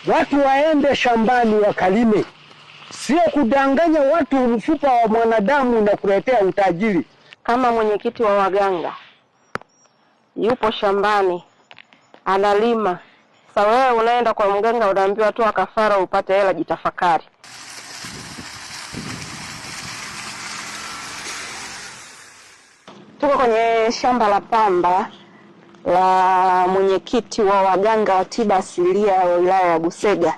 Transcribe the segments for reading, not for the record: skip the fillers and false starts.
Watu waende shambani wakalime, sio kudanganya watu mfupa wa mwanadamu na kuletea utajiri. Kama mwenyekiti wa waganga yupo shambani analima, sasa wewe unaenda kwa mganga unaambiwa toa kafara upate hela, jitafakari. Tuko kwenye shamba la pamba la mwenyekiti wa waganga wa tiba asilia wa wilaya ya Busega,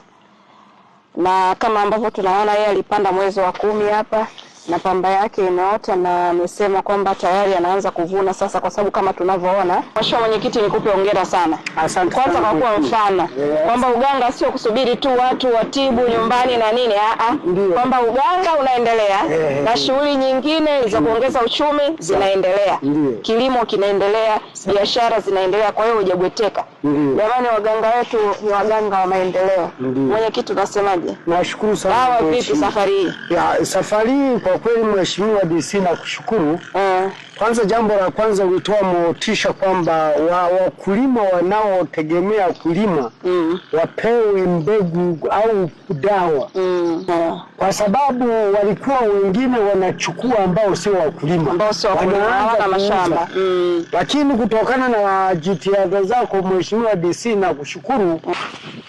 na kama ambavyo tunaona yeye alipanda mwezi wa 10 hapa na pamba yake imeota, na amesema kwamba tayari anaanza kuvuna sasa, kwa sababu kama tunavyoona. Mheshimiwa Mwenyekiti, nikupe hongera sana. Asante. Kwanza kwa kuwa mfano kwamba uganga sio kusubiri tu watu watibu nyumbani na nini, kwamba uganga unaendelea na shughuli nyingine za kuongeza uchumi zinaendelea, kilimo kinaendelea, biashara zinaendelea, kwa hiyo hujabweteka. Jamani, waganga wetu ni waganga wa maendeleo. Mwenyekiti, unasemaje? Nashukuru sana. Hawa vipi safari hii? Ya safari hii kwa kweli Mheshimiwa DC na kushukuru. Kwanza jambo la kwanza ulitoa motisha kwamba wakulima wanaotegemea kulima wapewe mbegu au dawa. Kwa sababu walikuwa wengine wanachukua ambao sio wakulima, ambao sio wakulima na mashamba. Lakini kutokana na jitihada zako Mheshimiwa DC na kushukuru,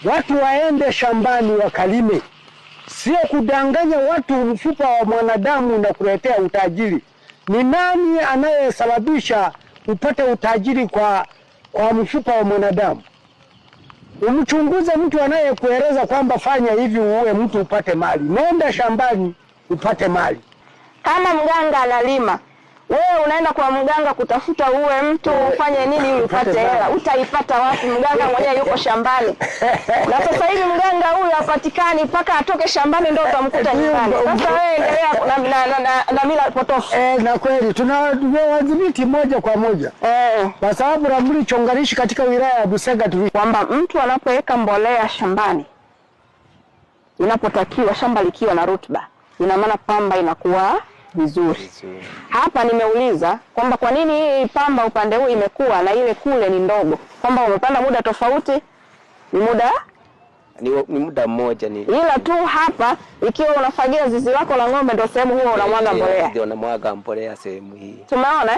watu waende shambani wakalime, sio kudanganya watu mfupa wa mwanadamu na kuletea utajiri. Ni nani anayesababisha upate utajiri kwa mfupa wa mwanadamu? Umchunguze mtu anayekueleza kwamba fanya hivi uwe mtu upate mali. Nenda shambani upate mali. Kama mganga analima, wewe unaenda kwa mganga kutafuta uwe mtu ufanye nini ili upate hela, utaipata wapi? Mganga mwenyewe yuko shambani. Na sasa hivi mganga huyu hapatikani mpaka atoke shambani ndio utamkuta nyumbani. Sasa wewe endelea na mila potofu. Na kweli tunawadhibiti moja kwa moja. Kwa sababu Ramli chongarishi katika wilaya ya Busega kwamba mtu anapoweka mbolea shambani inapotakiwa, shamba likiwa na rutuba, ina maana pamba inakuwa vizuri. Hapa nimeuliza kwamba kwa nini hii pamba upande huu imekuwa na ile kule ni ndogo, kwamba umepanda muda tofauti, ni muda mmoja ni. Ila tu hapa ikiwa unafagia zizi lako la ng'ombe ndio sehemu huo unamwaga mbolea. Ndio unamwaga mbolea sehemu hii. Tumeona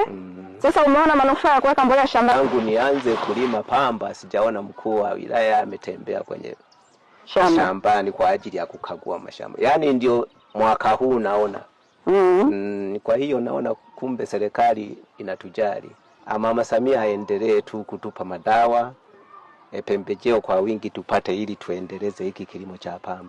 Sasa umeona manufaa ya kuweka mbolea shamba. Tangu nianze kulima pamba sijaona mkuu wa wilaya ametembea kwenye shambani kwa ajili ya kukagua mashamba. Yaani ndio mwaka huu naona. Kwa hiyo naona kumbe serikali inatujali. Mama Samia aendelee tu kutupa madawa, pembejeo kwa wingi tupate ili tuendeleze hiki kilimo cha pamba.